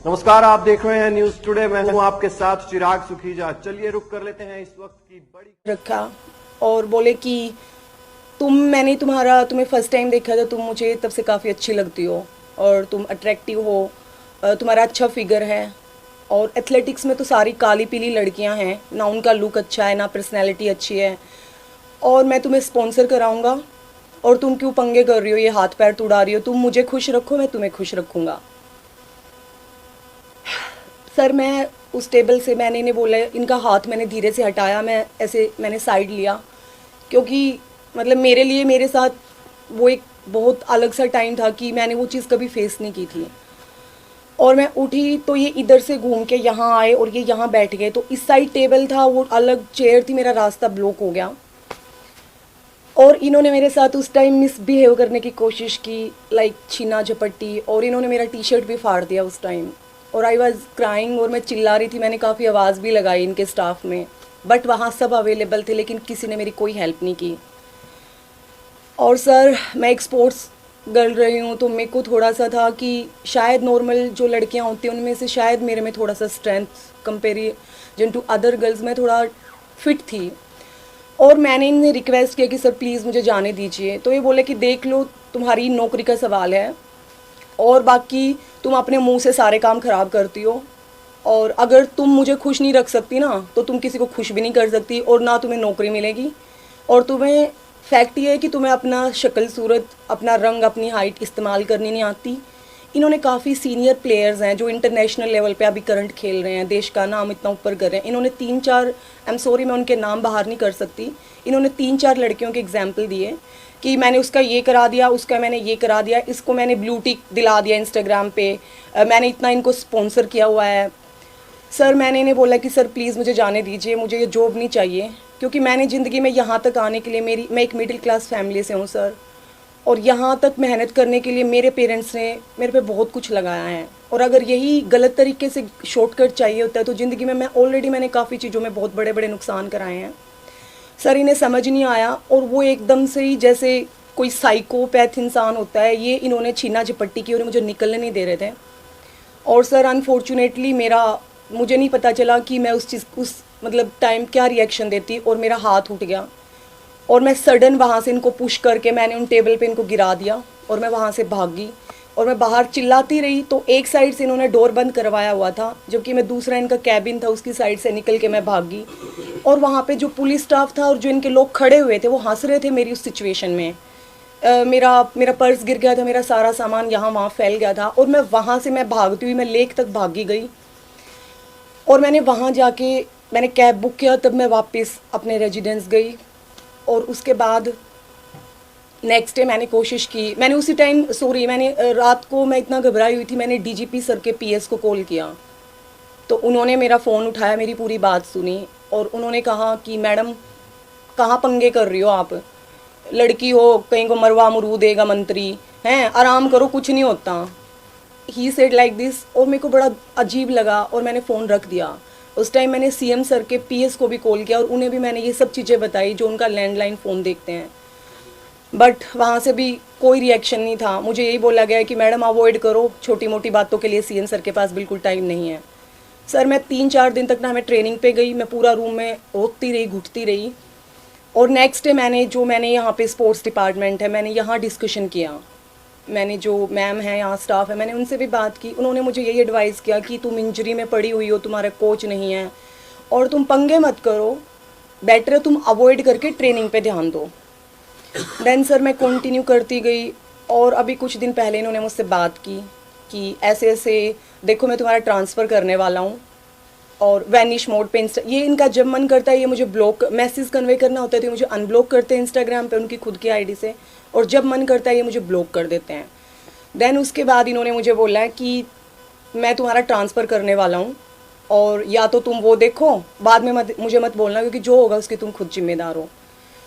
नमस्कार, आप देख रहे हैं न्यूज टुडे। मैं हूं आपके साथ चिराग सुखीजा। चलिए रुक कर लेते हैं इस वक्त की बड़ी रखा और बोले कि मैंने तुम्हें फर्स्ट टाइम देखा था, तुम मुझे तब से काफ़ी अच्छी लगती हो और तुम अट्रैक्टिव हो, तुम्हारा अच्छा फिगर है। और एथलेटिक्स में तो सारी काली पीली लड़कियां हैं ना, उनका लुक अच्छा है ना पर्सनैलिटी अच्छी है। और मैं तुम्हें स्पॉन्सर कराऊंगा और तुम क्यों पंगे कर रही हो, ये हाथ पैर तुड़ा रही हो। तुम मुझे खुश रखो, मैं तुम्हें खुश रखूंगा। सर मैं उस टेबल से, मैंने इन्हें बोला, इनका हाथ मैंने धीरे से हटाया, मैंने साइड लिया, क्योंकि मतलब मेरे लिए मेरे साथ वो एक बहुत अलग सा टाइम था कि मैंने वो चीज़ कभी फेस नहीं की थी। और मैं उठी तो ये इधर से घूम के यहाँ आए और ये यहाँ बैठ गए। तो इस साइड टेबल था, वो अलग चेयर थी, मेरा रास्ता ब्लॉक हो गया। और इन्होंने मेरे साथ उस टाइम मिसबिहेव करने की कोशिश की, लाइक छीना झपट्टी, और इन्होंने मेरा टी शर्ट भी फाड़ दिया उस टाइम। और आई वॉज क्राइंग और मैं चिल्ला रही थी। मैंने काफ़ी आवाज़ भी लगाई इनके स्टाफ में, बट वहाँ सब अवेलेबल थे, लेकिन किसी ने मेरी कोई हेल्प नहीं की। और सर मैं एक स्पोर्ट्स गर्ल रही हूँ, तो मेरे को थोड़ा सा था कि शायद नॉर्मल जो लड़कियाँ होती हैं उनमें से शायद मेरे में थोड़ा सा strength comparison to other girls में थोड़ा फिट थी। और मैंने इन्हें रिक्वेस्ट किया कि सर प्लीज़ मुझे जाने दीजिए। तो ये बोले कि देख लो, तुम्हारी नौकरी का सवाल है और बाकी तुम अपने मुंह से सारे काम ख़राब करती हो, और अगर तुम मुझे खुश नहीं रख सकती ना, तो तुम किसी को खुश भी नहीं कर सकती, और ना तुम्हें नौकरी मिलेगी। और तुम्हें फैक्ट ये है कि तुम्हें अपना शक्ल सूरत, अपना रंग, अपनी हाइट इस्तेमाल करनी नहीं आती। इन्होंने काफ़ी सीनियर प्लेयर्स हैं जो इंटरनेशनल लेवल पे अभी करंट खेल रहे हैं, देश का नाम इतना ऊपर कर रहे हैं। इन्होंने 3-4, आई एम सॉरी मैं उनके नाम बाहर नहीं कर सकती, इन्होंने 3-4 लड़कियों के एग्जाम्पल दिए कि मैंने उसका ये करा दिया, उसका मैंने ये करा दिया, इसको मैंने ब्लू टिक दिला दिया इंस्टाग्राम पे, मैंने इतना इनको स्पॉन्सर किया हुआ है। सर मैंने इन्हें बोला कि सर प्लीज़ मुझे जाने दीजिए, मुझे ये जॉब नहीं चाहिए, क्योंकि मैंने ज़िंदगी में यहाँ तक आने के लिए मैं एक मिडिल क्लास फैमिली से हूँ सर, और यहाँ तक मेहनत करने के लिए मेरे पेरेंट्स ने मेरे पे बहुत कुछ लगाया है। और अगर यही गलत तरीके से शॉर्टकट चाहिए होता है तो ज़िंदगी में मैंने काफ़ी चीज़ों में बहुत बड़े बड़े नुकसान कराए हैं। सर इन्हें समझ नहीं आया, और वो एकदम से ही जैसे कोई साइकोपैथ इंसान होता है, ये इन्होंने छीना झपट्टी की और मुझे निकलने नहीं दे रहे थे। और सर अनफॉर्चुनेटली मुझे नहीं पता चला कि मैं उस मतलब टाइम क्या रिएक्शन देती, और मेरा हाथ उठ गया और मैं सडन वहाँ से इनको पुश करके मैंने उन टेबल पे इनको गिरा दिया और मैं वहाँ से भागी। और मैं बाहर चिल्लाती रही, तो एक साइड से इन्होंने डोर बंद करवाया हुआ था, जबकि मैं दूसरा इनका कैबिन था उसकी साइड से निकल के मैं भागी। और वहाँ पे जो पुलिस स्टाफ था और जो इनके लोग खड़े हुए थे वो हंस रहे थे मेरी उस सिचुएशन में। मेरा पर्स गिर गया था, मेरा सारा सामान यहाँ वहाँ फैल गया था, और मैं वहाँ से मैं भागती हुई मैं लेक तक भागी गई। और मैंने वहाँ जाके मैंने कैब बुक किया, तब मैं वापस अपने रेजिडेंस गई। और उसके बाद नेक्स्ट डे मैंने कोशिश की, मैंने उसी टाइम मैंने रात को मैं इतना घबराई हुई थी, मैंने डीजीपी सर के पीएस को कॉल किया। तो उन्होंने मेरा फ़ोन उठाया, मेरी पूरी बात सुनी, और उन्होंने कहा कि मैडम कहाँ पंगे कर रही हो आप, लड़की हो, कहीं को मरवा मरू देगा मंत्री हैं, आराम करो, कुछ नहीं होता। ही सेड लाइक दिस, और मेरे को बड़ा अजीब लगा और मैंने फ़ोन रख दिया। उस टाइम मैंने सीएम सर के पीएस को भी कॉल किया और उन्हें भी मैंने ये सब चीज़ें बताई जो उनका लैंडलाइन फ़ोन देखते हैं, बट वहाँ से भी कोई रिएक्शन नहीं था। मुझे यही बोला गया है कि मैडम अवॉइड करो, छोटी मोटी बातों के लिए सीएम सर के पास बिल्कुल टाइम नहीं है। सर मैं 3-4 दिन तक ना मैं ट्रेनिंग पे गई, मैं पूरा रूम में रोती रही, घुटती रही। और नेक्स्ट डे मैंने यहाँ पे स्पोर्ट्स डिपार्टमेंट है, मैंने यहाँ डिस्कशन किया, मैंने जो मैम है यहाँ स्टाफ है मैंने उनसे भी बात की। उन्होंने मुझे यही एडवाइस किया कि तुम इंजरी में पड़ी हुई हो, तुम्हारा कोच नहीं है, और तुम पंगे मत करो, बेटर है तुम अवॉइड करके ट्रेनिंग पे ध्यान दो। देन सर मैं कंटिन्यू करती गई, और अभी कुछ दिन पहले इन्होंने मुझसे बात की कि ऐसे ऐसे देखो मैं तुम्हारा ट्रांसफ़र करने वाला हूँ, और वैनिश मोड पे ये इनका जब मन करता है ये मुझे ब्लॉक मैसेज कन्वे करना होता है तो ये मुझे अनब्लॉक करते हैं इंस्टाग्राम पे उनकी खुद की आईडी से, और जब मन करता है ये मुझे ब्लॉक कर देते हैं। देन उसके बाद इन्होंने मुझे बोला है कि मैं तुम्हारा ट्रांसफ़र करने वाला हूँ, और या तो तुम वो देखो, बाद में मुझे मत बोलना, क्योंकि जो होगा उसके तुम खुद जिम्मेदार हो।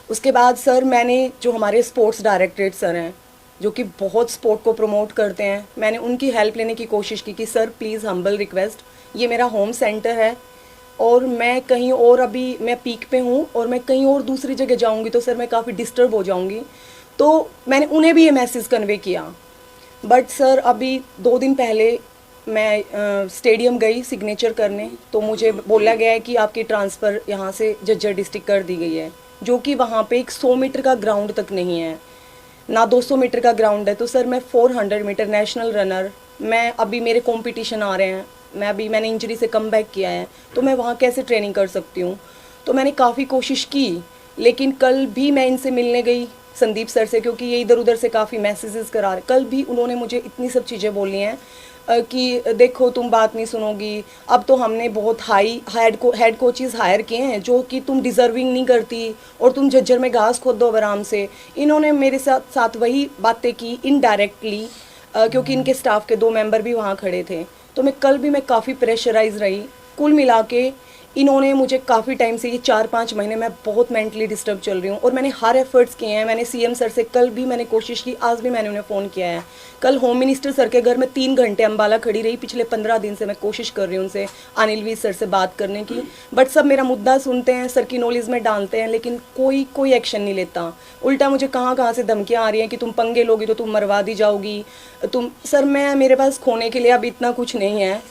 उसके बाद सर मैंने जो हमारे स्पोर्ट्स डायरेक्टरेट सर हैं जो कि बहुत स्पोर्ट को प्रमोट करते हैं, मैंने उनकी हेल्प लेने की कोशिश की कि सर प्लीज़ हम्बल रिक्वेस्ट, ये मेरा होम सेंटर है और मैं कहीं और अभी मैं पीक पे हूँ और मैं कहीं और दूसरी जगह जाऊँगी तो सर मैं काफ़ी डिस्टर्ब हो जाऊँगी। तो मैंने उन्हें भी ये मैसेज कन्वे किया, बट सर अभी 2 दिन पहले मैं स्टेडियम गई सिग्नेचर करने, तो मुझे बोला गया है कि आपकी ट्रांसफ़र यहाँ से झज्जर डिस्ट्रिक्ट कर दी गई है, जो कि वहाँ पे एक 100 मीटर का ग्राउंड तक नहीं है, ना 200 मीटर का ग्राउंड है। तो सर मैं 400 मीटर नेशनल रनर, मैं अभी मेरे कंपटीशन आ रहे हैं, मैंने इंजरी से कम बैक किया है, तो मैं वहाँ कैसे ट्रेनिंग कर सकती हूँ। तो मैंने काफ़ी कोशिश की, लेकिन कल भी मैं इनसे मिलने गई संदीप सर से, क्योंकि ये इधर उधर से काफ़ी मैसेजेस करा रहे। कल भी उन्होंने मुझे इतनी सब चीज़ें बोली हैं कि देखो तुम बात नहीं सुनोगी, अब तो हमने बहुत हाई हेड कोचेस हायर किए हैं जो कि तुम डिज़र्विंग नहीं करती, और तुम झज्जर में घास खोद दो आराम से। इन्होंने मेरे साथ वही बातें की इनडायरेक्टली, क्योंकि इनके स्टाफ के 2 मेंबर भी वहाँ खड़े थे। तो मैं काफ़ी प्रेशराइज रही। कुल मिला के इन्होंने मुझे काफ़ी टाइम से, ये 4-5 महीने मैं बहुत मेंटली डिस्टर्ब चल रही हूँ, और मैंने हर एफर्ट्स किए हैं। मैंने सीएम सर से कल भी मैंने कोशिश की, आज भी मैंने उन्हें फ़ोन किया है। कल होम मिनिस्टर सर के घर में 3 घंटे अम्बाला खड़ी रही। पिछले 15 दिन से मैं कोशिश कर रही हूँ उनसे, अनिल विज सर से बात करने की, बट सब मेरा मुद्दा सुनते हैं, सर की नॉलेज में डालते हैं, लेकिन कोई एक्शन नहीं लेता। उल्टा मुझे कहाँ से धमकियाँ आ रही हैं कि तुम पंगे लोगी तो तुम मरवा दी जाओगी। सर मेरे पास खोने के लिए अब इतना कुछ नहीं है,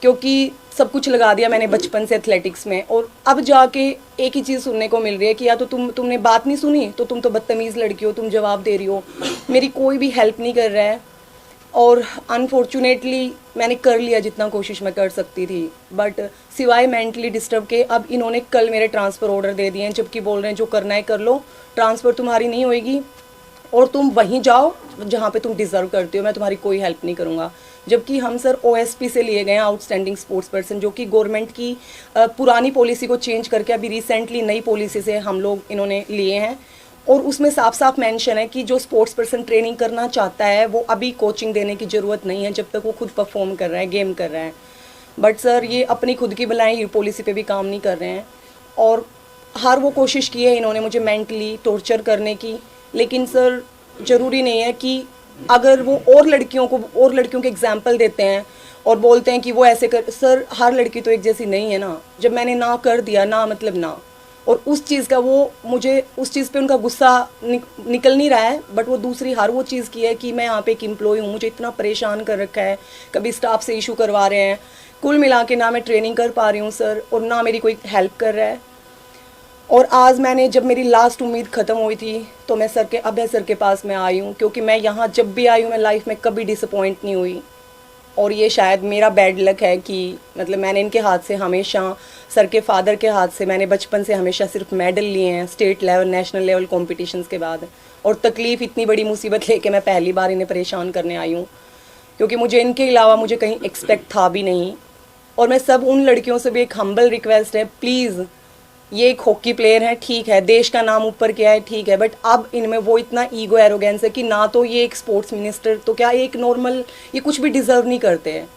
क्योंकि सब कुछ लगा दिया मैंने बचपन से एथलेटिक्स में, और अब जाके एक ही चीज़ सुनने को मिल रही है कि या तो तुमने बात नहीं सुनी, तो तुम तो बदतमीज़ लड़की हो, तुम जवाब दे रही हो। मेरी कोई भी हेल्प नहीं कर रहा है, और अनफॉर्चुनेटली मैंने कर लिया जितना कोशिश मैं कर सकती थी, बट सिवाय मेंटली डिस्टर्ब के अब इन्होंने कल मेरे ट्रांसफ़र ऑर्डर दे दिए हैं, जबकि बोल रहे हैं जो करना है कर लो, ट्रांसफ़र तुम्हारी नहीं होएगी और तुम वहीं जाओ जहाँ पे तुम डिज़र्व करते हो, मैं तुम्हारी कोई हेल्प नहीं करूँगा। जबकि हम सर ओएसपी से लिए गए हैं, आउटस्टैंडिंग स्पोर्ट्स पर्सन, जो कि गवर्नमेंट की पुरानी पॉलिसी को चेंज करके अभी रिसेंटली नई पॉलिसी से हम लोग इन्होंने लिए हैं, और उसमें साफ मेंशन है कि जो स्पोर्ट्स पर्सन ट्रेनिंग करना चाहता है वो अभी कोचिंग देने की ज़रूरत नहीं है, जब तक वो खुद परफॉर्म कर रहा है, गेम कर रहा है। बट सर ये अपनी खुद की बनाई पॉलिसी पे भी काम नहीं कर रहे हैं, और हर वो कोशिश की है इन्होंने मुझे मेंटली टॉर्चर करने की। लेकिन सर ज़रूरी नहीं है कि अगर वो और लड़कियों के एग्जाम्पल देते हैं और बोलते हैं कि वो ऐसे कर, सर हर लड़की तो एक जैसी नहीं है ना। जब मैंने ना कर दिया, ना मतलब ना, और उस चीज़ का मुझे उस चीज़ पे उनका गुस्सा निकल नहीं रहा है, बट वो दूसरी हर वो चीज़ की है कि मैं यहाँ पे एक एम्प्लॉय हूँ, मुझे इतना परेशान कर रखा है, कभी स्टाफ से इशू करवा रहे हैं। कुल मिला के ना मैं ट्रेनिंग कर पा रही हूँ सर, और ना मेरी कोई हेल्प कर रहा है। और आज जब मेरी लास्ट उम्मीद ख़त्म हुई थी, तो मैं अभय सर के पास मैं आई हूँ, क्योंकि मैं यहाँ जब भी आई हूँ मैं लाइफ में कभी डिसअपॉइंट नहीं हुई। और ये शायद मेरा बैड लक है कि मतलब मैंने इनके हाथ से हमेशा, सर के फादर के हाथ से मैंने बचपन से हमेशा सिर्फ मेडल लिए हैं, state level national level competitions के बाद। और तकलीफ़ इतनी बड़ी मुसीबत लेके मैं पहली बार इन्हें परेशान करने आई हूँ, क्योंकि मुझे इनके अलावा मुझे कहीं एक्सपेक्ट था भी नहीं। और मैं सब उन लड़कियों से भी एक हम्बल रिक्वेस्ट है, प्लीज़, ये एक हॉकी प्लेयर है, ठीक है, देश का नाम ऊपर किया है, ठीक है, बट अब इनमें वो इतना ईगो एरोगेंस है कि ना तो ये एक स्पोर्ट्स मिनिस्टर, तो क्या एक नॉर्मल, ये कुछ भी डिज़र्व नहीं करते हैं।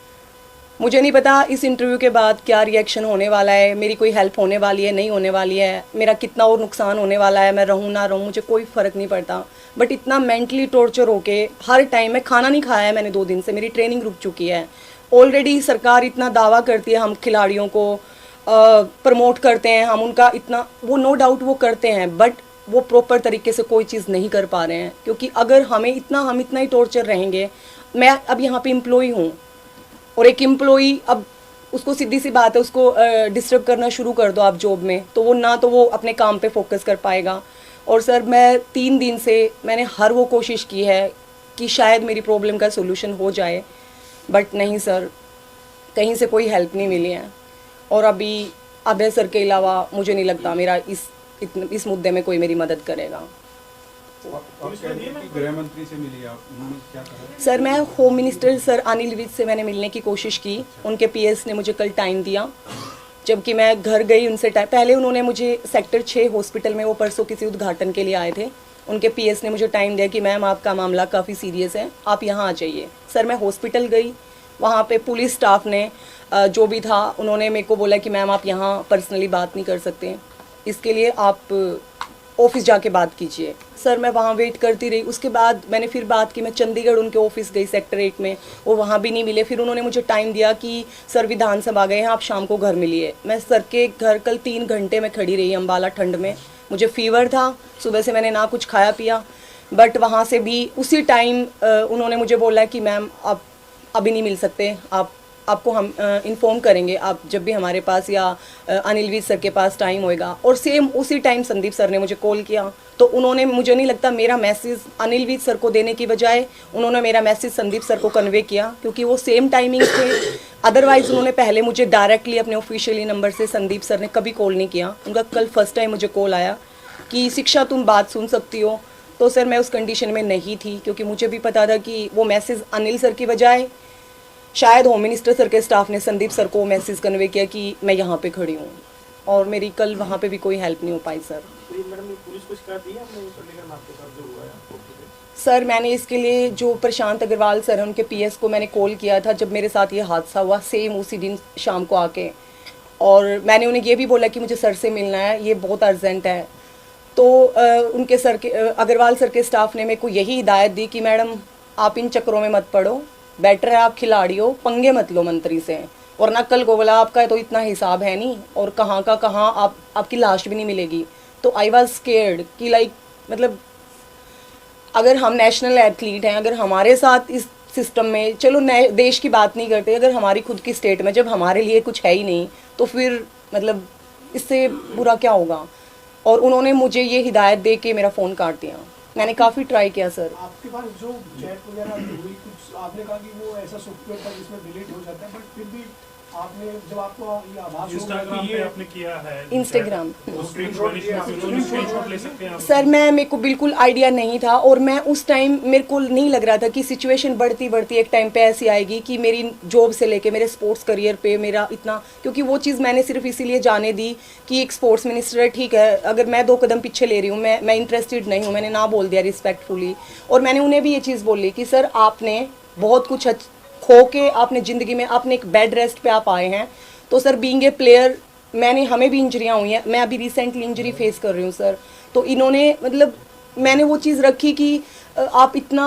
मुझे नहीं पता इस इंटरव्यू के बाद क्या रिएक्शन होने वाला है, मेरी कोई हेल्प होने वाली है, नहीं होने वाली है, मेरा कितना और नुकसान होने वाला है, मैं रहूँ ना रहूँ मुझे कोई फ़र्क नहीं पड़ता। बट इतना मेंटली टॉर्चर होके हर टाइम, मैं खाना नहीं खाया है मैंने 2 दिन से, मेरी ट्रेनिंग रुक चुकी है। ऑलरेडी सरकार इतना दावा करती है हम खिलाड़ियों को प्रमोट करते हैं, हम उनका इतना, वो नो डाउट वो करते हैं, बट वो प्रॉपर तरीके से कोई चीज़ नहीं कर पा रहे हैं। क्योंकि अगर हम इतना ही टॉर्चर रहेंगे, मैं अब यहाँ पे एम्प्लॉय हूँ, और एक एम्प्लॉय अब उसको सीधी सी बात है, उसको डिस्टर्ब करना शुरू कर दो आप जॉब में, तो वो ना तो वो अपने काम पे फोकस कर पाएगा। और सर मैं 3 दिन से मैंने हर वो कोशिश की है कि शायद मेरी प्रॉब्लम का सोल्यूशन हो जाए, बट नहीं सर, कहीं से कोई हेल्प नहीं मिली है। और अभी अभय सर के अलावा मुझे नहीं लगता मेरा इस मुद्दे में कोई मेरी मदद करेगा। गृह मंत्री से मिली आप, उन्होंने क्या कहा? सर मैं home minister sir Anil Vij से मैंने मिलने की कोशिश की, उनके पीएस ने मुझे कल टाइम दिया, जबकि मैं घर गई उनसे टाइम पहले। उन्होंने मुझे सेक्टर 6 हॉस्पिटल में, वो परसों किसी उद्घाटन के लिए आए थे, उनके पीएस ने मुझे टाइम दिया कि मैम आपका मामला काफ़ी सीरियस है, आप यहाँ आ जाइए। सर मैं हॉस्पिटल गई, वहाँ पे पुलिस स्टाफ ने जो भी था, उन्होंने मेरे को बोला कि मैम आप यहाँ पर्सनली बात नहीं कर सकते, इसके लिए आप ऑफिस जाके बात कीजिए। सर मैं वहाँ वेट करती रही, उसके बाद मैंने फिर बात की, मैं चंडीगढ़ उनके ऑफिस गई सेक्टर 8 में, वो वहाँ भी नहीं मिले। फिर उन्होंने मुझे टाइम दिया कि सर विधानसभा गए हैं, आप शाम को घर मिलिए। मैं सर के घर कल 3 घंटे में खड़ी रही अम्बाला ठंड में, मुझे फीवर था, सुबह से मैंने ना कुछ खाया पिया, बट वहाँ से भी उसी टाइम उन्होंने मुझे बोला कि मैम आप अभी नहीं मिल सकते, आपको हम इन्फॉर्म करेंगे आप जब भी हमारे पास या अनिलवीर सर के पास टाइम होएगा। और सेम उसी टाइम संदीप सर ने मुझे कॉल किया, तो उन्होंने, मुझे नहीं लगता मेरा मैसेज अनिलवीर सर को देने की बजाय उन्होंने मेरा मैसेज संदीप सर को कन्वे किया, क्योंकि वो सेम टाइमिंग थे। अदरवाइज उन्होंने पहले मुझे डायरेक्टली अपने ऑफिशियली नंबर से संदीप सर ने कभी कॉल नहीं किया। उनका कल फर्स्ट टाइम मुझे कॉल आया कि शिक्षा तुम बात सुन सकती हो, तो सर मैं उस कंडीशन में नहीं थी, क्योंकि मुझे भी पता था कि वो मैसेज अनिल सर की बजाय शायद होम मिनिस्टर सर के स्टाफ ने संदीप सर को मैसेज कन्वे किया कि मैं यहाँ पे खड़ी हूँ, और मेरी कल वहाँ पे भी कोई हेल्प नहीं हो पाई सर। पुलिस को शिकायत दी आपने इस लेकर आपके साथ जो हुआ है? सर मैंने इसके लिए जो प्रशांत अग्रवाल सर हैं उनके पीएस को मैंने कॉल किया था जब मेरे साथ ये हादसा हुआ, सेम उसी दिन शाम को आके, और मैंने उन्हें ये भी बोला कि मुझे सर से मिलना है, ये बहुत अर्जेंट है। तो उनके सर के अग्रवाल सर के स्टाफ ने मेरे को यही हिदायत दी कि मैडम आप इन चक्करों में मत पड़ो, बेटर है आप खिलाड़ी हो, पंगे मत लो मंत्री से, वरना कल को बोला आपका तो इतना हिसाब है नहीं, और कहाँ का कहाँ आपकी लाश भी नहीं मिलेगी। तो आई वॉज स्केर्ड कि लाइक, मतलब अगर हम नेशनल एथलीट हैं, अगर हमारे साथ इस सिस्टम में, चलो नए देश की बात नहीं करते, अगर हमारी खुद की स्टेट में जब हमारे लिए कुछ है ही नहीं, तो फिर मतलब इससे बुरा क्या होगा। और उन्होंने मुझे ये हिदायत दे के मेरा फ़ोन काट दिया। मैंने काफ़ी ट्राई किया सर। आपके पास जो चैट वगैरह हुई, कुछ आपने कहा कि वो ऐसा सॉफ्टवेयर था जिसमें डिलीट हो जाता है, बट फिर भी आपने जब आपको ये आभास इंस्टाग्राम पे आपने किया है, इंस्टाग्राम स्क्रीनशॉट ले सकते हैं आप? सर मेरे को बिल्कुल आइडिया नहीं था, और मैं उस टाइम मेरे को नहीं लग रहा था कि सिचुएशन बढ़ती बढ़ती एक टाइम पे ऐसी आएगी कि मेरी जॉब से लेके मेरे स्पोर्ट्स करियर पे मेरा इतना, क्योंकि वो चीज़ मैंने सिर्फ इसीलिए जाने दी कि एक स्पोर्ट्स मिनिस्टर है, ठीक है, अगर मैं 2 कदम पीछे ले रही हूँ, मैं इंटरेस्टेड नहीं हूँ, मैंने ना बोल दिया रिस्पेक्टफुली। और मैंने उन्हें भी ये चीज़ बोली कि सर आपने बहुत कुछ खो के आपने ज़िंदगी में आपने एक बेड रेस्ट पे आप आए हैं, तो सर बीइंग ए प्लेयर हमें भी इंजरियाँ हुई हैं, मैं अभी रिसेंटली इंजरी फेस कर रही हूँ सर। तो इन्होंने, मतलब मैंने वो चीज़ रखी कि आप इतना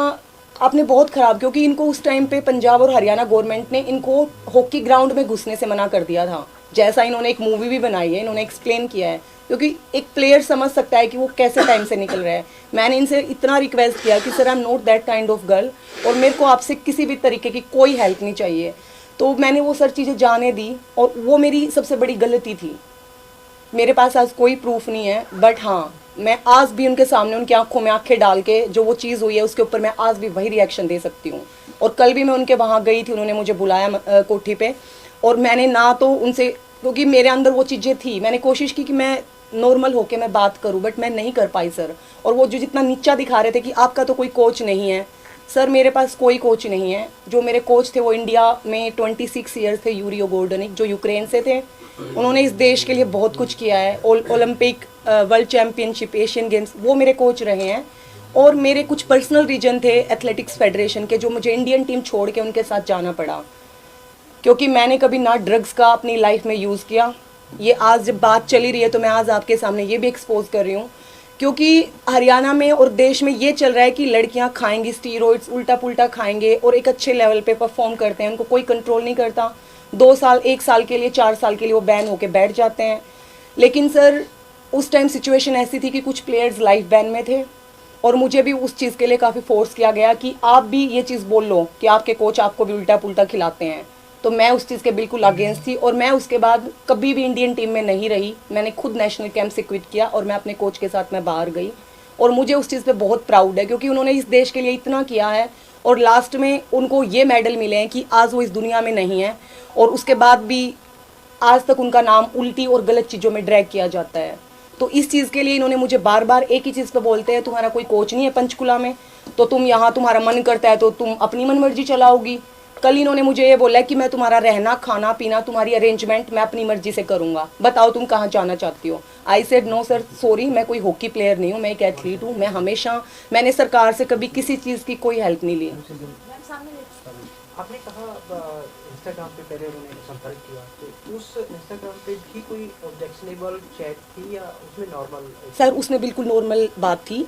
आपने बहुत ख़राब, क्योंकि इनको उस टाइम पे पंजाब और हरियाणा गवर्नमेंट ने इनको हॉकी ग्राउंड में घुसने से मना कर दिया था, जैसा इन्होंने एक मूवी भी बनाई है, इन्होंने एक्सप्लेन किया है, क्योंकि एक प्लेयर समझ सकता है कि वो कैसे टाइम से निकल रहा है। मैंने इनसे इतना रिक्वेस्ट किया कि sir I am not that kind of girl, और मेरे को आपसे किसी भी तरीके की कोई हेल्प नहीं चाहिए। तो मैंने वो सर चीज़ें जाने दी, और वो मेरी सबसे बड़ी गलती थी। मेरे पास आज कोई प्रूफ नहीं है, बट हाँ मैं आज भी उनके सामने उनकी आंखों में आंखें डाल के जो वो चीज़ हुई है उसके ऊपर मैं आज भी वही रिएक्शन दे सकती हूँ। और कल भी मैं उनके वहाँ गई थी, उन्होंने मुझे बुलाया कोठी पे, और मैंने ना तो उनसे, क्योंकि मेरे अंदर वो चीज़ें थी, मैंने कोशिश की कि मैं नॉर्मल होके मैं बात करूं, बट मैं नहीं कर पाई सर। और वो जो जितना नीचा दिखा रहे थे कि आपका तो कोई कोच नहीं है, सर मेरे पास कोई कोच नहीं है। जो मेरे कोच थे वो इंडिया में 26 ईयर्स थे, यूरी गोर्डनिक, जो यूक्रेन से थे। उन्होंने इस देश के लिए बहुत कुछ किया है, Olympic, world championship, Asian games, वो मेरे कोच रहे हैं। और मेरे कुछ पर्सनल रीजन थे एथलेटिक्स फेडरेशन के, जो मुझे इंडियन टीम छोड़ के उनके साथ जाना पड़ा, क्योंकि मैंने कभी ना ड्रग्स का अपनी लाइफ में यूज़ किया। ये आज जब बात चली रही है तो मैं आज आपके सामने ये भी एक्सपोज कर रही हूँ, क्योंकि हरियाणा में और देश में ये चल रहा है कि लड़कियां खाएंगी स्टीरॉइड्स, उल्टा पुल्टा खाएंगे और एक अच्छे लेवल पे परफॉर्म करते हैं, उनको कोई कंट्रोल नहीं करता। 2 साल, 1 साल के लिए, 4 साल के लिए वो बैन होके बैठ जाते हैं। लेकिन सर उस टाइम सिचुएशन ऐसी थी कि कुछ प्लेयर्स लाइफ बैन में थे, और मुझे भी उस चीज़ के लिए काफ़ी फोर्स किया गया कि आप भी ये चीज़ बोल लो कि आपके कोच आपको भी उल्टा पुल्टा खिलाते हैं। तो मैं उस चीज़ के बिल्कुल अगेंस्ट थी, और मैं उसके बाद कभी भी इंडियन टीम में नहीं रही। मैंने खुद नेशनल कैंप से क्विट किया, और मैं अपने कोच के साथ मैं बाहर गई, और मुझे उस चीज़ पे बहुत प्राउड है, क्योंकि उन्होंने इस देश के लिए इतना किया है, और लास्ट में उनको ये मेडल मिले हैं कि आज वो इस दुनिया में नहीं है, और उसके बाद भी आज तक उनका नाम उल्टी और गलत चीज़ों में ड्रैग किया जाता है। तो इस चीज़ के लिए इन्होंने मुझे बार बार एक ही चीज़ पे बोलते हैं, तुम्हारा कोई कोच नहीं है पंचकुला में, तो तुम यहाँ तुम्हारा मन करता है तो तुम अपनी मनमर्जी चलाओगी। कल इन्होंने मुझे ये बोला कि मैं तुम्हारा रहना, खाना पीना, तुम्हारी अरेंजमेंट मैं अपनी मर्जी से करूँगा, बताओ तुम कहाँ जाना चाहती हो। I said no sir, sorry, मैं कोई हॉकी प्लेयर नहीं हूँ, मैं एक एथलीट हूँ। मैंने सरकार से कभी किसी चीज़ की कोई हेल्प नहीं ली। आपने कहा इंस्टाग्राम पे पहले उन्होंने संपर्क किया, तो उस इंस्टाग्राम पे भी कोई ऑब्जेक्शनेबल चैट थी या उसमें नॉर्मल? सर उसमें बिल्कुल नॉर्मल बात थी।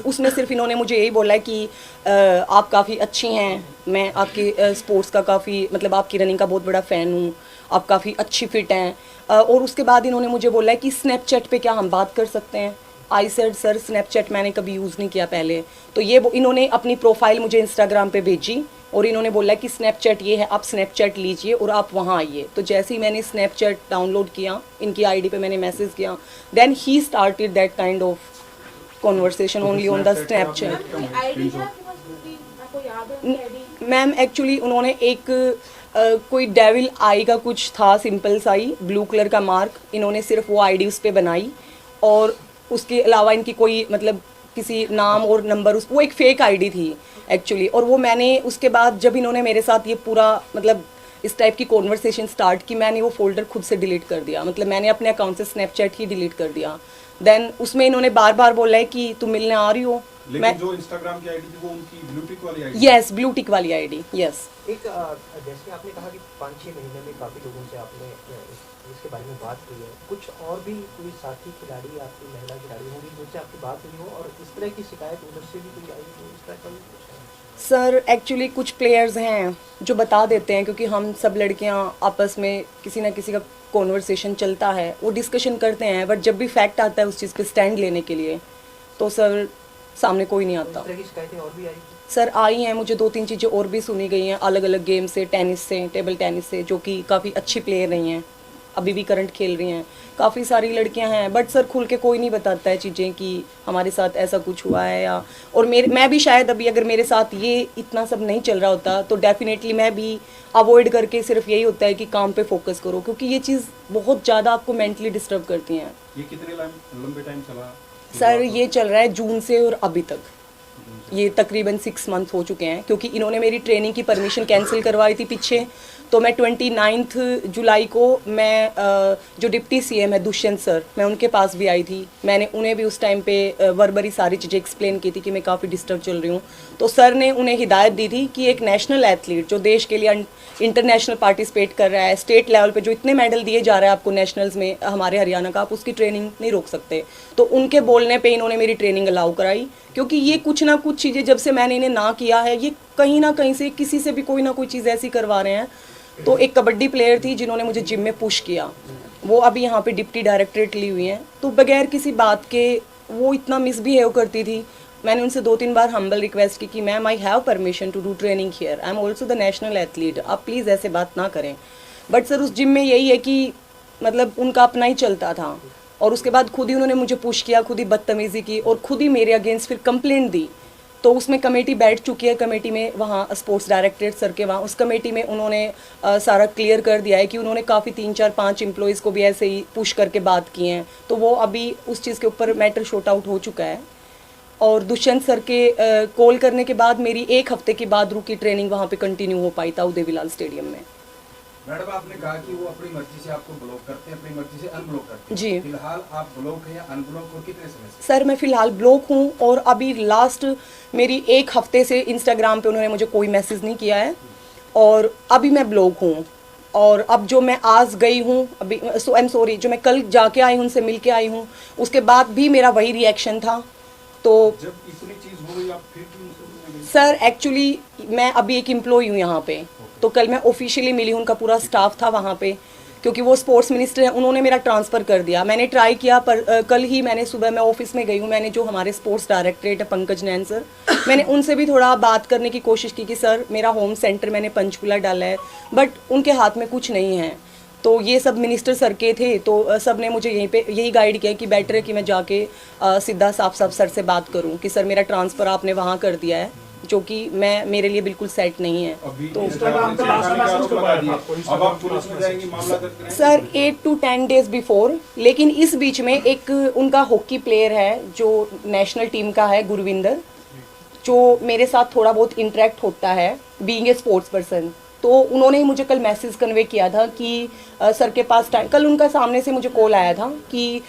उसमें सिर्फ इन्होंने मुझे यही बोला कि आप काफ़ी अच्छी हैं, मैं आपके स्पोर्ट्स का काफ़ी, मतलब आपकी रनिंग का बहुत बड़ा फ़ैन हूँ, आप काफ़ी अच्छी फिट हैं। और उसके बाद इन्होंने मुझे बोला कि स्नैपचैट पे क्या हम बात कर सकते हैं। आई सेड सर, स्नैपचैट मैंने कभी यूज़ नहीं किया पहले। तो ये इन्होंने अपनी प्रोफाइल मुझे इंस्टाग्राम पे भेजी और इन्होंने बोला कि स्नैपचैट ये है, आप स्नैपचैट लीजिए और आप वहाँ आइए। तो जैसे ही मैंने स्नैपचैट डाउनलोड किया, इनकी आईडी पे मैंने मैसेज किया, देन ही started that kind of conversation only on the Snapchat. Ma'am actually उन्होंने एक कोई डेविल आई का कुछ था, सिंपल सा ही ब्लू कलर का मार्क, इन्होंने सिर्फ वो आईडी उस पर बनाई और उसके अलावा इनकी कोई मतलब किसी नाम और नंबर वो एक फेक आईडी थी एक्चुअली। और वो मैंने उसके बाद जब इन्होंने मेरे साथ ये पूरा मतलब इस टाइप की कॉन्वर्सेशन स्टार्ट की, मैंने वो फोल्डर खुद से डिलीट कर दिया, मतलब मैंने अपने अकाउंट से स्नैपचैट ही डिलीट कर दिया। देन उसमें इन्होंने बार बार बोला है कि तुम मिलने आ रही हो। लेकिन जो इंस्टाग्राम की आईडी थी वो उनकी ब्लू टिक वाली आईडी। यस, ब्लू टिक वाली आईडी, यस। एक जैसे आपने कहा कि 5-6 महीने में काफ़ी लोगों से आपने इसके बारे में बात की है, कुछ और भी कोई साथी खिलाड़ी आपकी महिला खिलाड़ी होंगी जिनसे आपकी बात हुई हो और इस तरह की शिकायत उधर से भी कोई आई हो, इस तरह का भी कुछ है? सर एक्चुअली कुछ प्लेयर्स हैं जो बता देते हैं, क्योंकि हम सब लड़कियां आपस में किसी ना किसी का कॉन्वर्सेशन चलता है, वो डिस्कशन करते हैं, बट जब भी फैक्ट आता है उस चीज़ पे स्टैंड लेने के लिए तो सर सामने कोई नहीं आता। इस तरह की शिकायतें और भी आई थी? सर आई हैं, मुझे 2-3 चीज़ें और भी सुनी गई हैं अलग अलग गेम से, टेनिस से, टेबल टेनिस से, जो कि काफ़ी अच्छी प्लेयर रही हैं, अभी भी करंट खेल रही हैं, काफ़ी सारी लड़कियां हैं, बट सर खुल के कोई नहीं बताता है चीज़ें कि हमारे साथ ऐसा कुछ हुआ है या। और मैं भी शायद अभी अगर मेरे साथ ये इतना सब नहीं चल रहा होता तो डेफिनेटली मैं भी अवॉइड करके सिर्फ यही होता है कि काम पे फोकस करो, क्योंकि ये चीज़ बहुत ज़्यादा आपको मेंटली डिस्टर्ब करती हैं। ये कितने लंबे टाइम चला? सर ये चल रहा है जून से और अभी तक, ये तकरीबन 6 मंथ हो चुके हैं, क्योंकि इन्होंने मेरी ट्रेनिंग की परमिशन कैंसिल करवाई थी पीछे। तो मैं 29 जुलाई को मैं जो डिप्टी सीएम है दुष्यंत सर, मैं उनके पास भी आई थी, मैंने उन्हें भी उस टाइम पे वर्बरी सारी चीज़ें एक्सप्लेन की थी कि मैं काफ़ी डिस्टर्ब चल रही हूँ। तो सर ने उन्हें हिदायत दी थी कि एक नेशनल एथलीट जो देश के लिए इंटरनेशनल पार्टिसिपेट कर रहा है, स्टेट लेवल पे जो इतने मेडल दिए जा रहे हैं आपको नेशनल्स में हमारे हरियाणा का, आप उसकी ट्रेनिंग नहीं रोक सकते। तो उनके बोलने पे इन्होंने मेरी ट्रेनिंग अलाउ कराई, क्योंकि ये कुछ ना कुछ चीज़ें जब से मैंने इन्हें ना किया है, ये कहीं ना कहीं से किसी से भी कोई ना कोई चीज़ ऐसी करवा रहे हैं। तो एक कबड्डी प्लेयर थी जिन्होंने मुझे जिम में पुश किया, वो अभी यहाँ पे डिप्टी डायरेक्टरेट ली हुई हैं, तो बगैर किसी बात के वो इतना मिसबिहेव करती थी। मैंने उनसे 2-3 बार हम्बल रिक्वेस्ट की कि ma'am I have permission to do training here, I am also the national athlete, आप प्लीज़ ऐसे बात ना करें। बट सर उस जिम में यही है कि मतलब उनका अपना ही चलता था, और उसके बाद खुद ही उन्होंने मुझे पुश किया, खुद ही बदतमीज़ी की और खुद ही मेरे अगेंस्ट फिर कंप्लेंट दी। तो उसमें कमेटी बैठ चुकी है, कमेटी में वहाँ स्पोर्ट्स डायरेक्टरेट सर के वहाँ उस कमेटी में उन्होंने सारा क्लियर कर दिया है कि उन्होंने काफ़ी 3-4-5 एम्प्लॉयज़ को भी ऐसे ही पुश करके बात की हैं। तो वो अभी उस चीज़ के ऊपर मैटर शॉर्ट आउट हो चुका है। और दुष्यंत सर के कॉल करने के बाद मेरी 1 हफ्ते के बाद रुकी ट्रेनिंग वहाँ पे कंटिन्यू हो पाई था उदय विलाल स्टेडियम में। मैडम आपने कहा कि वो अपनी मर्जी से आपको ब्लॉक करते हैं, अपनी मर्जी से अनब्लॉक करते हैं। जी। फिलहाल आप ब्लॉक है या अनब्लॉक और कितने समय से? सर मैं फ़िलहाल ब्लॉक हूँ, और अभी लास्ट मेरी 1 हफ्ते से इंस्टाग्राम पे उन्होंने मुझे कोई मैसेज नहीं किया है, और अभी मैं ब्लॉक हूँ। और अब जो मैं आज गई हूँ अभी, आई एम सॉरी, जो मैं कल जाके आई हूँ, उनसे मिल के आई हूँ, उसके बाद भी मेरा वही रिएक्शन था। तो जब इतनी चीज हो गई आप फिर क्यों उनसे मिलने गए? सर एक्चुअली मैं अभी एक एम्प्लॉय हूँ यहाँ पे, तो कल मैं ऑफिशियली मिली हूँ, उनका पूरा स्टाफ था वहाँ पे, क्योंकि वो स्पोर्ट्स मिनिस्टर हैं, उन्होंने मेरा ट्रांसफ़र कर दिया। मैंने ट्राई किया पर कल ही मैंने सुबह मैं ऑफिस में गई हूँ, मैंने जो हमारे स्पोर्ट्स डायरेक्टरेट है पंकज नैन सर, मैंने उनसे भी थोड़ा बात करने की कोशिश की कि सर मेरा होम सेंटर मैंने पंचकुला डाला है, बट उनके हाथ में कुछ नहीं है। तो ये सब मिनिस्टर सर के थे, तो सब ने मुझे यही गाइड किया कि बेटर है कि मैं जाके सीधा साफ सर से बात करूं कि सर मेरा ट्रांसफ़र आपने वहाँ कर दिया है, जो कि मेरे लिए बिल्कुल सेट नहीं है। तो अब आप पुलिस में जाएंगे मामला दर्ज करेंगे? सर 8 to 10 डेज बिफोर, लेकिन इस बीच में एक उनका हॉकी प्लेयर है जो नेशनल टीम का है, गुरविंदर, जो मेरे साथ थोड़ा बहुत इंटरेक्ट होता है बीइंग ए स्पोर्ट्स पर्सन। तो उन्होंने ही मुझे कल मैसेज कन्वे किया था कि सर के पास टाइम, कल उनका सामने से मुझे कॉल आया था कि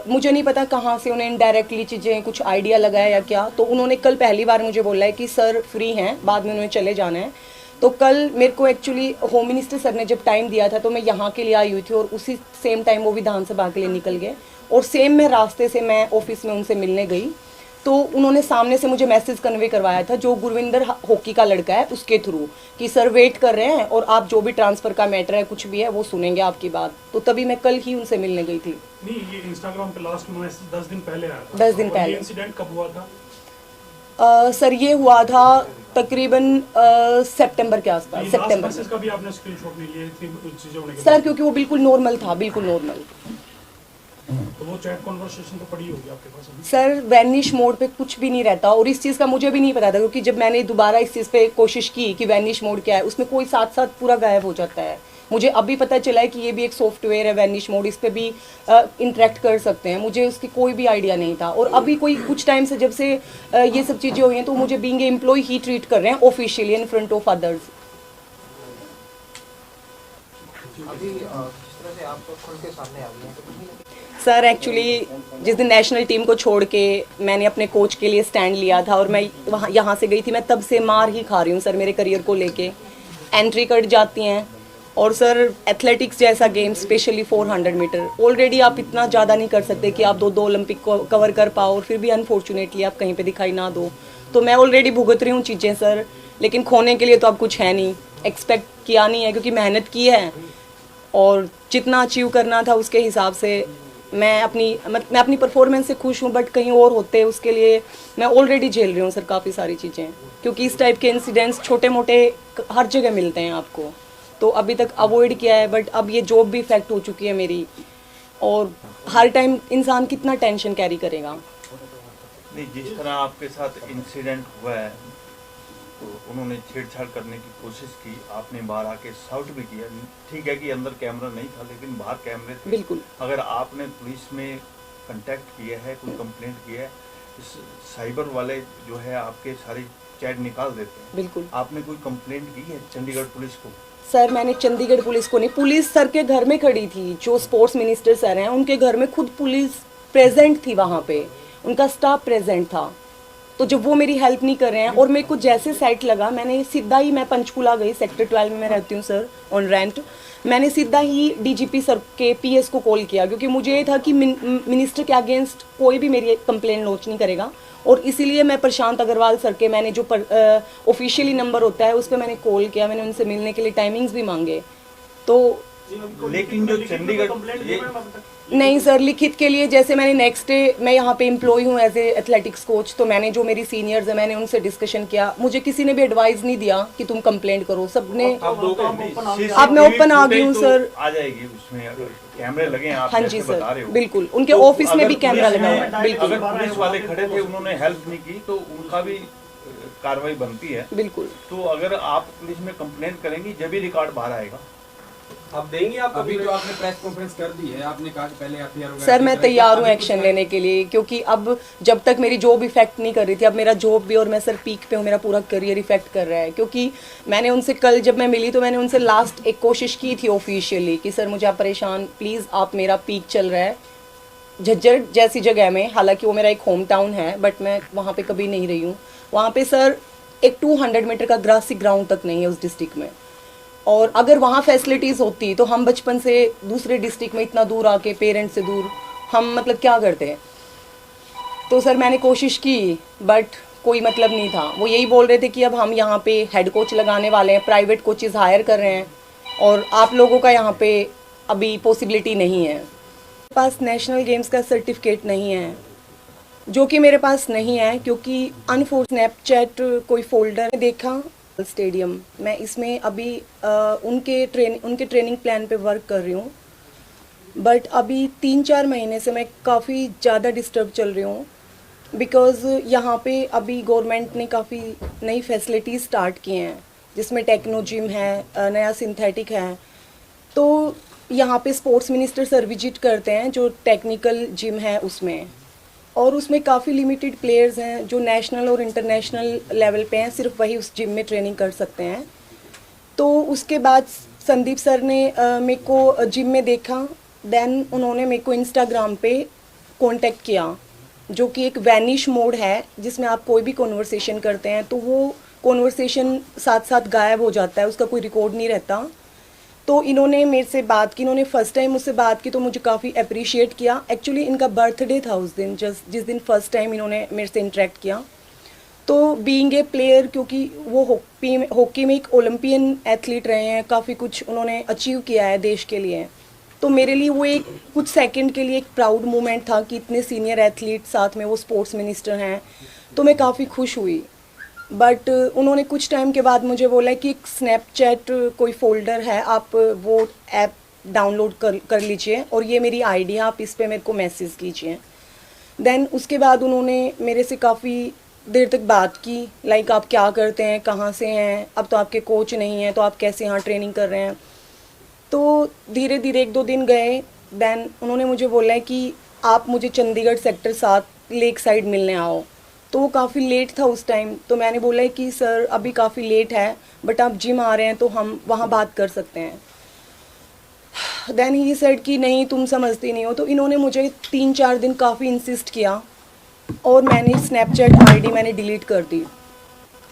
मुझे नहीं पता कहाँ से उन्हें इनडायरेक्टली चीज़ें कुछ आइडिया लगाया या क्या, तो उन्होंने कल पहली बार मुझे बोला है कि सर फ्री हैं, बाद में उन्हें चले जाना है। तो कल मेरे को एक्चुअली होम मिनिस्टर सर ने जब टाइम दिया था तो मैं यहाँ के लिए आई हुई थी, और उसी सेम टाइम वो विधानसभा के लिए निकल गए, और सेम में रास्ते से मैं ऑफिस में उनसे मिलने गई, तो उन्होंने सामने से मुझे मैसेज कन्वे करवाया था जो गुरविंदर हॉकी का लड़का है उसके थ्रू, कि सर वेट कर रहे हैं और आप जो भी ट्रांसफ़र का मैटर है कुछ भी है वो सुनेंगे आपकी बात। तो तभी मैं कल ही उनसे मिलने गई थी। नहीं, ये इंस्टाग्राम पे लास्ट मैसेज 10 दिन पहले आया था। 10 दिन और ये पहले। इंसिडेंट कब हुआ था? सर ये हुआ था तकरीबन सितंबर के आसपास, लास्ट सितंबर मैसेज का भी आपने स्क्रीनशॉट नहीं लिए थी चीजें होने के सर, बाद? क्योंकि वो बिल्कुल नॉर्मल था, बिल्कुल नॉर्मल। तो वो चैट कॉन्वर्सेशन तो पड़ी होगी आपके पास अभी? सर वैनिश मोड पे कुछ भी नहीं रहता, और इस चीज़ का मुझे भी नहीं पता था, क्योंकि जब मैंने दोबारा इस चीज़ पे कोशिश की कि वैनिश मोड क्या है, उसमें कोई साथ साथ पूरा गायब हो जाता है। मुझे अभी पता चला है कि ये भी एक सॉफ्टवेयर है वैनिश मोड, इस पे भी इंटरेक्ट कर सकते हैं। मुझे उसकी कोई भी आइडिया नहीं था, और अभी कोई कुछ टाइम से जब से ये सब चीज़ें हुई हैं, तो मुझे बीइंग ए एम्प्लॉय ही ट्रीट कर रहे हैं officially in front of others. अभी जिस तरह से आप खुल के सामने आ गए हैं, तो कहीं ना कहीं सर एक्चुअली जिस दिन नेशनल टीम को छोड़ के मैंने अपने कोच के लिए स्टैंड लिया था, और मैं वहाँ यहाँ से गई थी, मैं तब से मार ही खा रही हूँ सर मेरे करियर को लेके। एंट्री कट जाती हैं, और सर एथलेटिक्स जैसा गेम, स्पेशली 400 मीटर, ऑलरेडी आप इतना ज़्यादा नहीं कर सकते कि आप दो ओलंपिक को कवर कर पाओ, और फिर भी अनफॉर्चुनेटली आप कहीं पे दिखाई ना दो। तो मैं ऑलरेडी भुगत रही हूँ चीज़ें सर, लेकिन खोने के लिए तो अब कुछ है नहीं, एक्सपेक्ट किया नहीं है, क्योंकि मेहनत की है, और जितना अचीव करना था उसके हिसाब से मैं अपनी परफॉर्मेंस से खुश हूँ, बट कहीं और होते उसके लिए मैं ऑलरेडी झेल रही हूँ सर काफ़ी सारी चीज़ें, क्योंकि इस टाइप के इंसिडेंट्स छोटे मोटे हर जगह मिलते हैं आपको। तो अभी तक अवॉइड किया है, बट अब ये जॉब भी इफेक्ट हो चुकी है मेरी, और हर टाइम इंसान कितना टेंशन कैरी करेगा। नहीं, जिस तरह आपके साथ इंसिडेंट हुआ है, तो उन्होंने छेड़छाड़ करने की कोशिश की, आपने बाहर आके शाउट भी किया। ठीक है कि अंदर कैमरा नहीं था, लेकिन बाहर कैमरे थे। बिल्कुल। अगर आपने पुलिस में कांटेक्ट किया है, कोई कंप्लेंट किया है, साइबर वाले जो है आपके सारी चैट निकाल देते हैं। बिल्कुल। आपने कोई कंप्लेंट की है चंडीगढ़ पुलिस को? सर मैंने चंडीगढ़ पुलिस को नहीं, पुलिस सर के घर में खड़ी थी, जो स्पोर्ट्स मिनिस्टर सर हैं उनके घर में खुद पुलिस प्रेजेंट थी, वहाँ पे उनका स्टाफ प्रेजेंट था। तो जब वो मेरी हेल्प नहीं कर रहे हैं, और मेरे को जैसे सेट लगा, मैंने सीधा ही, मैं पंचकुला गई, सेक्टर 12 में मैं रहती हूँ सर, ऑन रेंट। मैंने सीधा ही डीजीपी सर के पीएस को कॉल किया, क्योंकि मुझे ये था कि मिनिस्टर के अगेंस्ट कोई भी मेरी कंप्लेंट लॉन्च नहीं करेगा, और इसीलिए मैं प्रशांत अग्रवाल सर के, मैंने जो ऑफिशियली नंबर होता है उस पर मैंने कॉल किया, मैंने उनसे मिलने के लिए टाइमिंग्स भी मांगे। तो लेकिन जो चंडीगढ़ नहीं सर, लिखित के लिए जैसे मैंने नेक्स्ट डे, मैं यहाँ पे एम्प्लॉय हूँ एज ए एथलेटिक्स कोच, तो मैंने जो मेरी सीनियर्स है मैंने उनसे डिस्कशन किया, मुझे किसी ने भी एडवाइस नहीं दिया कि तुम कंप्लेंट करो, सबने। अब मैं ओपन आ गई हूँ सर। आ जाएगी उसमें, अगर कैमरे लगे हैं, आप हाँ जी जैसे सर, बता रहे हो, बिल्कुल, उनके तो ऑफिस में भी अगर कैमरा पुलिस लगा हुआ में- है, बिल्कुल अगर पुलिस वाले खड़े थे, उन्होंने हेल्प नहीं की, तो उनका भी कार्रवाई बनती है। बिल्कुल। तो अगर आप पुलिस में कंप्लेंट करेंगी, जब ही रिकॉर्ड बाहर आएगा। आप देंगे? आप अभी जो आपने प्रेस कॉन्फ्रेंस कर दी है, आपने कहा कि पहले एफआईआर सर मैं तैयार हूँ एक्शन लेने के लिए, क्योंकि अब जब तक मेरी जॉब इफेक्ट नहीं कर रही थी, अब मेरा जॉब भी, और मैं सर पीक पे हूँ, मेरा पूरा करियर इफेक्ट कर रहा है। क्योंकि मैंने उनसे कल जब मैं मिली, तो मैंने उनसे लास्ट एक कोशिश की थी ऑफिशियली कि सर मुझे आप परेशान, प्लीज़ आप, मेरा पीक चल रहा है झज्जर जैसी जगह में, हालांकि वो मेरा एक होम टाउन है, बट मैं वहाँ पे कभी नहीं रही हूँ। वहाँ पे सर एक 200 मीटर का ग्रासी ग्राउंड तक नहीं है उस डिस्ट्रिक्ट में, और अगर वहाँ फैसिलिटीज़ होती तो हम बचपन से दूसरे डिस्ट्रिक्ट में इतना दूर आके, पेरेंट्स से दूर, हम मतलब क्या करते हैं। तो सर मैंने कोशिश की, बट कोई मतलब नहीं था। वो यही बोल रहे थे कि अब हम यहाँ पे हेड कोच लगाने वाले हैं, प्राइवेट कोचेज़ हायर कर रहे हैं, और आप लोगों का यहाँ पे अभी पॉसिबिलिटी नहीं है। मेरे पास नेशनल गेम्स का सर्टिफिकेट नहीं है, जो कि मेरे पास नहीं है, क्योंकि स्नैपचैट कोई फोल्डर देखा स्टेडियम, मैं इसमें अभी उनके ट्रेनिंग प्लान पे वर्क कर रही हूँ, बट अभी 3-4 महीने से मैं काफ़ी ज़्यादा डिस्टर्ब चल रही हूँ, बिकॉज़ यहाँ पे अभी गवर्नमेंट ने काफ़ी नई फैसिलिटीज़ स्टार्ट की हैं, जिसमें टेक्नो जिम है, नया सिंथेटिक है। तो यहाँ पे स्पोर्ट्स मिनिस्टर सर विजिट करते हैं जो टेक्निकल जिम है उसमें, और उसमें काफ़ी लिमिटेड प्लेयर्स हैं जो नेशनल और इंटरनेशनल लेवल पे हैं, सिर्फ वही उस जिम में ट्रेनिंग कर सकते हैं। तो उसके बाद संदीप सर ने मेरे को जिम में देखा, देन उन्होंने मेरे को इंस्टाग्राम पे कांटेक्ट किया, जो कि एक वैनिश मोड है, जिसमें आप कोई भी कॉन्वर्सेशन करते हैं तो वो कॉन्वर्सेशन साथ साथ गायब हो जाता है, उसका कोई रिकॉर्ड नहीं रहता। तो इन्होंने मेरे से बात की, इन्होंने फर्स्ट टाइम मुझसे बात की, तो मुझे काफ़ी अप्रिशिएट किया। एक्चुअली इनका बर्थडे था उस दिन, जिस दिन फर्स्ट टाइम इन्होंने मेरे से इंटरेक्ट किया। तो बीइंग ए प्लेयर, क्योंकि वो हॉकी में एक ओलंपियन एथलीट रहे हैं, काफ़ी कुछ उन्होंने अचीव किया है देश के लिए, तो मेरे लिए वो एक कुछ सेकंड के लिए एक प्राउड मोमेंट था कि इतने सीनियर एथलीट साथ में वो स्पोर्ट्स मिनिस्टर हैं, तो मैं काफ़ी खुश हुई। बट उन्होंने कुछ टाइम के बाद मुझे बोला कि एक स्नैपचैट कोई फ़ोल्डर है, आप वो ऐप डाउनलोड कर लीजिए और ये मेरी आईडी है, आप इस पे मेरे को मैसेज कीजिए। देन उसके बाद उन्होंने मेरे से काफ़ी देर तक बात की, लाइक आप क्या करते हैं, कहाँ से हैं, अब तो आपके कोच नहीं हैं तो आप कैसे यहाँ ट्रेनिंग कर रहे हैं। तो धीरे धीरे 1-2 दिन गए। देन उन्होंने मुझे बोला कि आप मुझे चंडीगढ़ सेक्टर 7 लेक साइड मिलने आओ। तो वो काफ़ी लेट था उस टाइम, तो मैंने बोला कि सर अभी काफ़ी लेट है, बट आप जिम आ रहे हैं तो हम वहाँ बात कर सकते हैं। देन ही सेड कि नहीं तुम समझती नहीं हो। तो इन्होंने मुझे 3-4 दिन काफ़ी इंसिस्ट किया और मैंने स्नैपचैट आईडी मैंने डिलीट कर दी।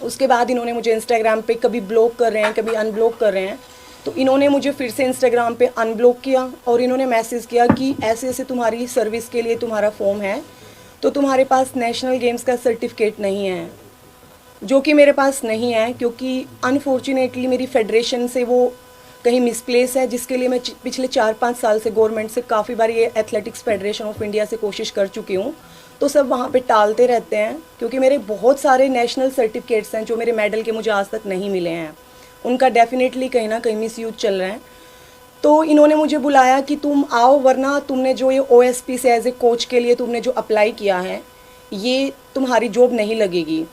उसके बाद इन्होंने मुझे इंस्टाग्राम पे कभी ब्लॉक कर रहे हैं, कभी अनब्लॉक कर रहे हैं। तो इन्होंने मुझे फिर से इंस्टाग्राम पे अनब्लॉक किया और इन्होंने मैसेज किया कि ऐसे ऐसे तुम्हारी सर्विस के लिए तुम्हारा फॉर्म है, तो तुम्हारे पास नेशनल गेम्स का सर्टिफिकेट नहीं है, जो कि मेरे पास नहीं है, क्योंकि अनफॉर्चुनेटली मेरी फेडरेशन से वो कहीं मिसप्लेस है, जिसके लिए मैं पिछले 4-5 साल से गवर्नमेंट से काफ़ी बार ये एथलेटिक्स फेडरेशन ऑफ इंडिया से कोशिश कर चुकी हूँ। तो सब वहाँ पे टालते रहते हैं, क्योंकि मेरे बहुत सारे नेशनल सर्टिफिकेट्स हैं जो मेरे मेडल के मुझे आज तक नहीं मिले हैं, उनका डेफिनेटली कहीं ना कहीं मिसयूज चल रहा है। तो इन्होंने मुझे बुलाया कि तुम आओ, वरना तुमने जो ये OSP से एज ए कोच के लिए तुमने जो अप्लाई किया है, ये तुम्हारी जॉब नहीं लगेगी।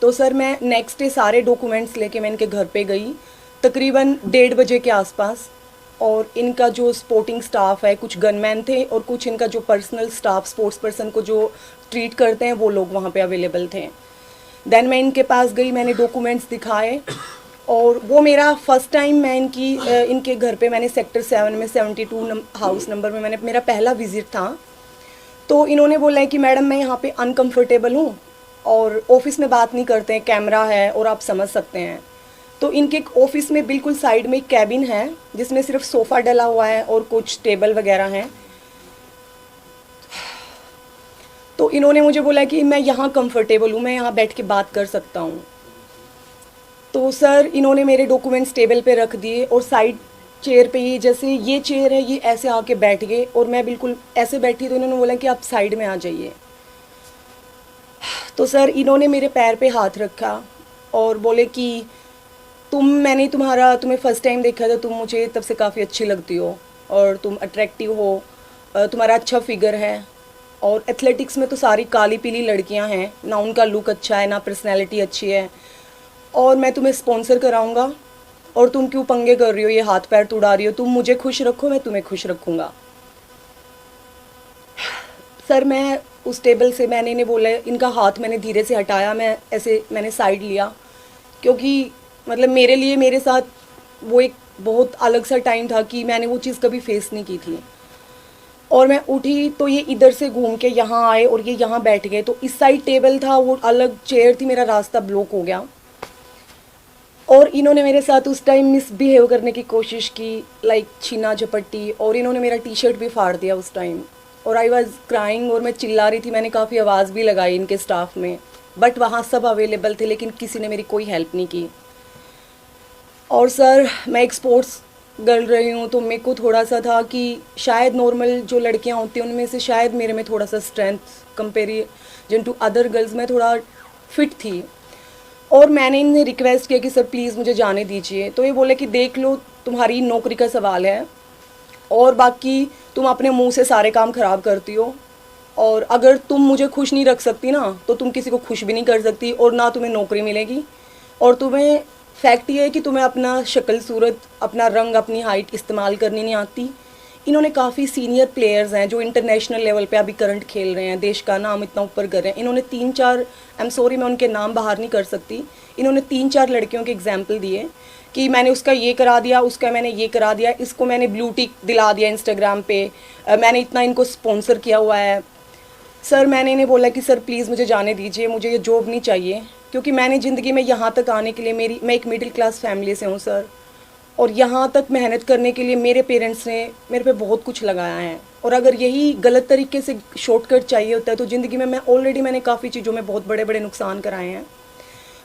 तो सर मैं नेक्स्ट डे सारे डॉक्यूमेंट्स लेके मैं इनके घर पे गई, तकरीबन 1:30 बजे के आसपास। और इनका जो स्पोर्टिंग स्टाफ है, कुछ गनमैन थे और कुछ इनका जो पर्सनल स्टाफ, स्पोर्ट्स पर्सन को जो ट्रीट करते हैं, वो लोग वहाँ पे अवेलेबल थे। देन मैं इनके पास गई, मैंने डॉक्यूमेंट्स दिखाए और वो मेरा फर्स्ट टाइम मैं इनके घर पे मैंने सेक्टर 7 में 72 हाउस नंबर में मैंने मेरा पहला विज़िट था। तो इन्होंने बोला है कि मैडम मैं यहाँ पे अनकम्फर्टेबल हूँ और ऑफिस में बात नहीं करते हैं, कैमरा है और आप समझ सकते हैं। तो इनके ऑफिस में बिल्कुल साइड में एक कैबिन है जिसमें सिर्फ सोफ़ा डला हुआ है और कुछ टेबल वगैरह हैं। तो इन्होंने मुझे बोला कि मैं यहाँ कंफर्टेबल हूँ, मैं यहाँ बैठ के बात कर सकता हूँ। तो सर इन्होंने मेरे डॉक्यूमेंट्स टेबल पे रख दिए और साइड चेयर पे ही, जैसे ये चेयर है, ये ऐसे आके बैठ गए और मैं बिल्कुल ऐसे बैठी। तो इन्होंने बोला कि आप साइड में आ जाइए। तो सर इन्होंने मेरे पैर पे हाथ रखा और बोले कि मैंने तुम्हें फ़र्स्ट टाइम देखा था, तुम मुझे तब से काफ़ी अच्छी लगती हो और तुम अट्रैक्टिव हो, तुम्हारा अच्छा फिगर है और एथलेटिक्स में तो सारी काली पीली लड़कियां हैं, ना उनका लुक अच्छा है ना पर्सनैलिटी अच्छी है, और मैं तुम्हें स्पॉन्सर कराऊंगा और तुम क्यों पंगे कर रही हो, ये हाथ पैर तुड़ा रही हो, तुम मुझे खुश रखो मैं तुम्हें खुश रखूँगा। सर मैं उस टेबल से मैंने इन्हें बोला, इनका हाथ मैंने धीरे से हटाया, मैंने साइड लिया, क्योंकि मतलब मेरे लिए मेरे साथ वो एक बहुत अलग सा टाइम था कि मैंने वो चीज़ कभी फेस नहीं की थी। और मैं उठी तो ये इधर से घूम के यहाँ आए और ये यहाँ बैठ गए। तो इस साइड टेबल था, वो अलग चेयर थी, मेरा रास्ता ब्लॉक हो गया और इन्होंने मेरे साथ उस टाइम मिसबिहेव करने की कोशिश की, लाइक छीना झपट्टी, और इन्होंने मेरा टी-शर्ट भी फाड़ दिया उस टाइम। और आई वॉज क्राइंग और मैं चिल्ला रही थी, मैंने काफ़ी आवाज़ भी लगाई इनके स्टाफ में, बट वहाँ सब अवेलेबल थे लेकिन किसी ने मेरी कोई हेल्प नहीं की। और सर मैं एक स्पोर्ट्स गर्ल रही हूँ तो मेरे को थोड़ा सा था कि शायद नॉर्मल जो लड़कियाँ होती हैं उनमें से शायद मेरे में थोड़ा सा strength comparison to other girls में थोड़ा फिट थी। और मैंने इन्हें रिक्वेस्ट किया कि सर प्लीज़ मुझे जाने दीजिए। तो ये बोले कि देख लो तुम्हारी नौकरी का सवाल है और बाकी तुम अपने मुंह से सारे काम ख़राब करती हो, और अगर तुम मुझे खुश नहीं रख सकती ना तो तुम किसी को खुश भी नहीं कर सकती और ना तुम्हें नौकरी मिलेगी। और तुम्हें फैक्ट ये है कि तुम्हें अपना शक्ल सूरत, अपना रंग, अपनी हाइट इस्तेमाल करनी नहीं आती। इन्होंने काफ़ी सीनियर प्लेयर्स हैं जो इंटरनेशनल लेवल पे अभी करंट खेल रहे हैं, देश का नाम इतना ऊपर कर रहे हैं। इन्होंने 3-4 आई एम सॉरी मैं उनके नाम बाहर नहीं कर सकती, इन्होंने 3-4 लड़कियों के एग्जाम्पल दिए कि मैंने उसका ये करा दिया, उसका मैंने ये करा दिया, इसको मैंने ब्लू टिक दिला दिया इंस्टाग्राम पे, मैंने इतना इनको स्पॉन्सर किया हुआ है। सर मैंने इन्हें बोला कि सर प्लीज़ मुझे जाने दीजिए, मुझे ये जॉब नहीं चाहिए, क्योंकि मैंने ज़िंदगी में यहाँ तक आने के लिए मैं एक मिडिल क्लास फैमिली से हूँ सर, और यहाँ तक मेहनत करने के लिए मेरे पेरेंट्स ने मेरे पे बहुत कुछ लगाया है। और अगर यही गलत तरीके से शॉर्टकट चाहिए होता है तो ज़िंदगी में मैंने काफ़ी चीज़ों में बहुत बड़े बड़े नुकसान कराए हैं।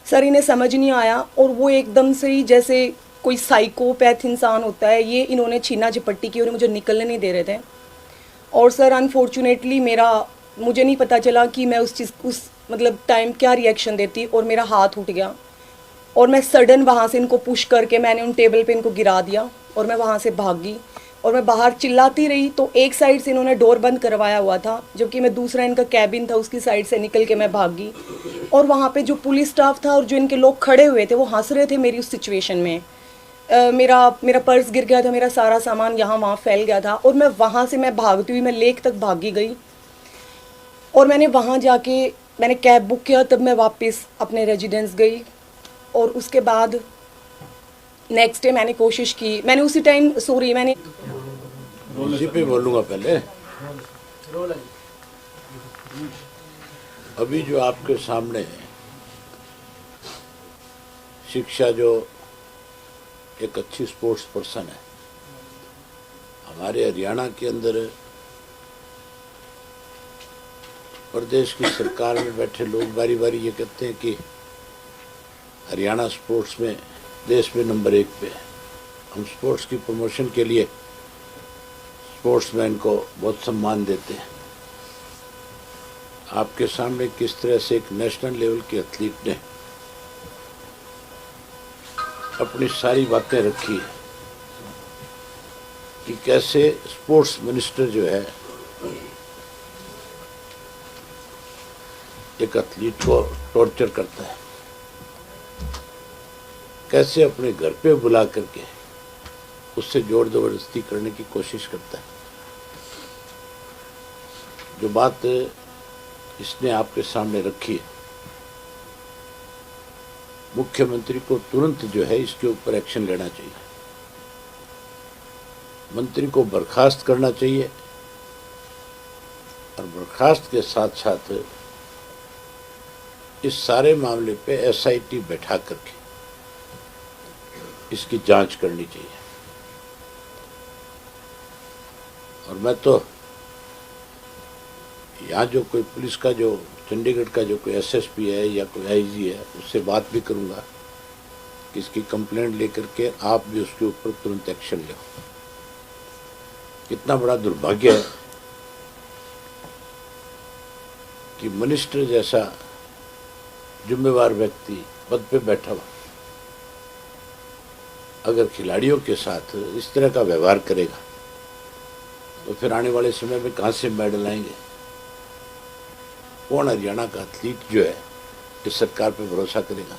सर इन्हें समझ नहीं आया और वो एकदम से ही जैसे कोई साइकोपैथ इंसान होता है, ये इन्होंने छीना झपट्टी की और मुझे निकलने नहीं दे रहे थे। और सर अनफॉर्चुनेटली मुझे नहीं पता चला कि मैं मतलब टाइम क्या रिएक्शन देती, और मेरा हाथ उठ गया और मैं सडन वहाँ से इनको पुश करके मैंने उन टेबल पे इनको गिरा दिया और मैं वहाँ से भाग गई और मैं बाहर चिल्लाती रही। तो एक साइड से इन्होंने डोर बंद करवाया हुआ था, जबकि मैं दूसरा इनका कैबिन था उसकी साइड से निकल के मैं भाग गई। और वहाँ पे जो पुलिस स्टाफ था और जो इनके लोग खड़े हुए थे वो हंस रहे थे मेरी उस सिचुएशन में। मेरा पर्स गिर गया था, मेरा सारा सामान यहाँ वहाँ फैल गया था और मैं वहाँ से मैं भागती हुई मैं लेक तक भागी गई। और मैंने वहाँ जाके मैंने कैब बुक किया, तब मैं वापस अपने रेजिडेंस गई। और उसके बाद नेक्स्ट डे मैंने कोशिश की, मैंने उसी टाइम मैंने इसी पे बोलूँगा पहले। अभी जो आपके सामने है, शिक्षा जो एक अच्छी स्पोर्ट्स पर्सन है, हमारे हरियाणा के अंदर प्रदेश की सरकार में बैठे लोग बारी बारी ये कहते हैं कि हरियाणा स्पोर्ट्स में देश में नंबर 1 पे है। हम स्पोर्ट्स की प्रमोशन के लिए स्पोर्ट्समैन को बहुत सम्मान देते हैं। आपके सामने किस तरह से एक नेशनल लेवल के एथलीट ने अपनी सारी बातें रखी है कि कैसे स्पोर्ट्स मिनिस्टर जो है एक एथलीट को टॉर्चर करता है, कैसे अपने घर पे बुला करके उससे जोर जबरदस्ती करने की कोशिश करता है। जो बात इसने आपके सामने रखी है, मुख्यमंत्री को तुरंत जो है इसके ऊपर एक्शन लेना चाहिए। मंत्री को बर्खास्त करना चाहिए और बर्खास्त के साथ साथ इस सारे मामले पे एसआईटी बैठा करके इसकी जांच करनी चाहिए। और मैं तो यहाँ जो कोई पुलिस का जो चंडीगढ़ का जो कोई एसएसपी है या कोई आईजी है उससे बात भी करूँगा कि इसकी कंप्लेंट लेकर के आप भी उसके ऊपर तुरंत एक्शन लो। कितना बड़ा दुर्भाग्य है कि मिनिस्टर जैसा जिम्मेवार व्यक्ति पद पे बैठा हुआ अगर खिलाड़ियों के साथ इस तरह का व्यवहार करेगा तो फिर आने वाले समय में कहाँ से मेडल आएंगे? कौन हरियाणा का एथलीट जो है इस सरकार पे भरोसा करेगा?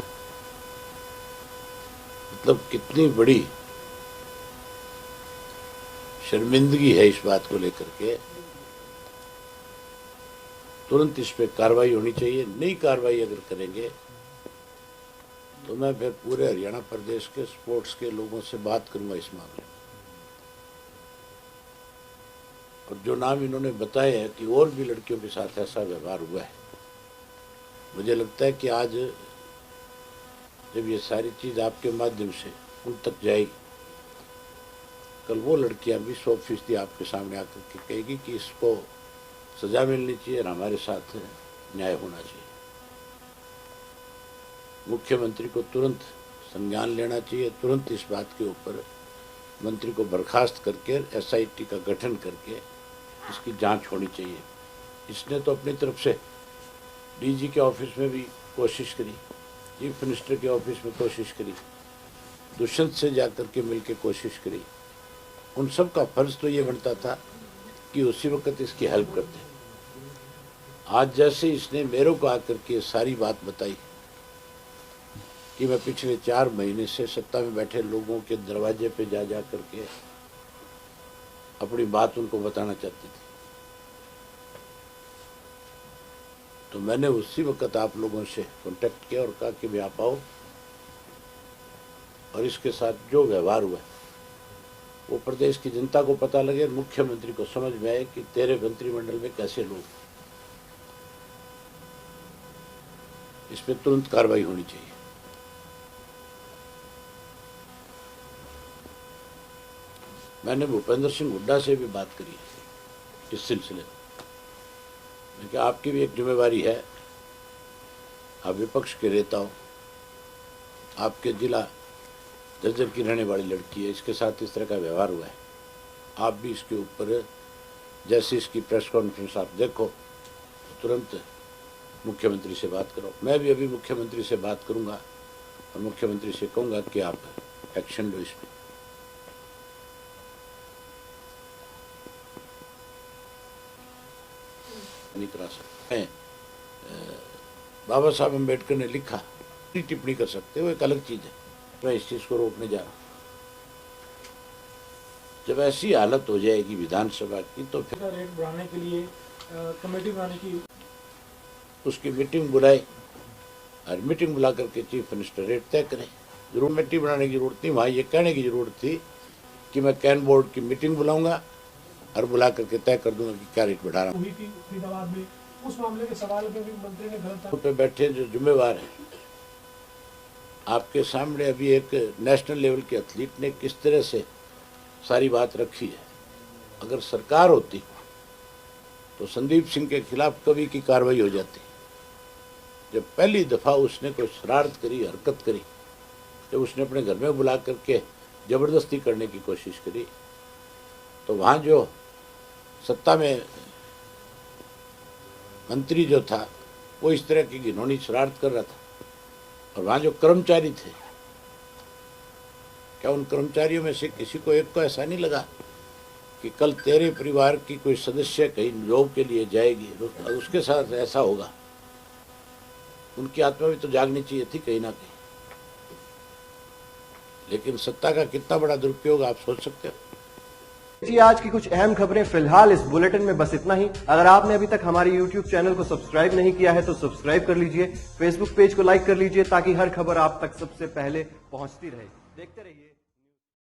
मतलब कितनी बड़ी शर्मिंदगी है इस बात को लेकर के। तुरंत इस पे कार्रवाई होनी चाहिए। नई कार्रवाई अगर करेंगे तो मैं फिर पूरे हरियाणा प्रदेश के स्पोर्ट्स के लोगों से बात करूंगा इस मामले में। और जो नाम इन्होंने बताए हैं कि और भी लड़कियों के साथ ऐसा व्यवहार हुआ है, मुझे लगता है कि आज जब ये सारी चीज़ आपके माध्यम से उन तक जाएगी, कल वो लड़कियां भी 100% आपके सामने आकर के कहेगी कि इसको सजा मिलनी चाहिए और हमारे साथ न्याय होना चाहिए। मुख्यमंत्री को तुरंत संज्ञान लेना चाहिए, तुरंत इस बात के ऊपर मंत्री को बर्खास्त करके एसआईटी का गठन करके इसकी जांच होनी चाहिए। इसने तो अपनी तरफ से डीजी के ऑफिस में भी कोशिश करी, चीफ मिनिस्टर के ऑफिस में कोशिश करी, दुष्यंत से जाकर के मिल के कोशिश करी। उन सब का फर्ज तो ये बनता था कि उसी वक्त इसकी हेल्प करते। आज जैसे इसने मेरे को आकर के सारी बात बताई कि मैं पिछले 4 महीने से सत्ता में बैठे लोगों के दरवाजे पे जा जा करके अपनी बात उनको बताना चाहती थी, तो मैंने उसी वक्त आप लोगों से कांटेक्ट किया और कहा कि भी आप आओ और इसके साथ जो व्यवहार हुआ वो प्रदेश की जनता को पता लगे, मुख्यमंत्री को समझ में आए कि तेरे मंत्रिमंडल में कैसे लोग। इस पर तुरंत कार्रवाई होनी चाहिए। मैंने भूपेंद्र सिंह हुड्डा से भी बात करी इस सिलसिले में कि आपकी भी एक जिम्मेवारी है, आप विपक्ष के नेता हो, आपके जिला जर्जर की रहने वाली लड़की है, इसके साथ इस तरह का व्यवहार हुआ है, आप भी इसके ऊपर जैसे इसकी प्रेस कॉन्फ्रेंस आप देखो तो तुरंत मुख्यमंत्री से बात करो। मैं भी अभी मुख्यमंत्री से बात करूंगा और मुख्यमंत्री से कहूंगा कि आप एक्शन लो इसमें। नहीं करा सकते हैं। बाबा साहब अम्बेडकर ने लिखा, टिप्पणी कर सकते हो, एक अलग चीज है। मैं इस चीज को रोकने जा रहा हूँ। जब ऐसी हालत हो जाएगी विधानसभा की तो फिर रेट बढ़ाने के लिए कमेटी बनाने की उसकी मीटिंग बुलाए और मीटिंग बुला करके चीफ मिनिस्टर रेट तय करें। जरूर कमेटी बनाने की जरूरत थी, वहाँ ये कहने की जरूरत थी कि मैं कैन बोर्ड की मीटिंग बुलाऊंगा और बुला करके तय कर दूंगा कि क्या रेट बढ़ा रहा हूँ। हुई थी फरीदाबाद में, उस मामले के सवाल पे भी मंत्री ने गलत पे बैठे जो जिम्मेवार हैं, आपके सामने अभी एक नेशनल लेवल के एथलीट ने किस तरह से सारी बात रखी है। अगर सरकार होती तो संदीप सिंह के खिलाफ कभी की कार्रवाई हो जाती। जब पहली दफा उसने कोई शरारत करी, हरकत करी, जब उसने अपने घर में बुला करके जबरदस्ती करने की कोशिश करी, तो वहाँ जो सत्ता में मंत्री जो था वो इस तरह की घिनौनी शरारत कर रहा था, और वहाँ जो कर्मचारी थे, क्या उन कर्मचारियों में से किसी को एक को ऐसा नहीं लगा कि कल तेरे परिवार की कोई सदस्य कहीं जॉब के लिए जाएगी उसके साथ ऐसा होगा? उनकी आत्मा भी तो जागनी चाहिए थी कहीं ना कहीं। लेकिन सत्ता का कितना बड़ा दुरुपयोग आप सोच सकते हो। जी, आज की कुछ अहम खबरें फिलहाल इस बुलेटिन में बस इतना ही। अगर आपने अभी तक हमारे YouTube चैनल को सब्सक्राइब नहीं किया है तो सब्सक्राइब कर लीजिए, Facebook पेज को लाइक कर लीजिए ताकि हर खबर आप तक सबसे पहले पहुंचती रहे। देखते रहिए।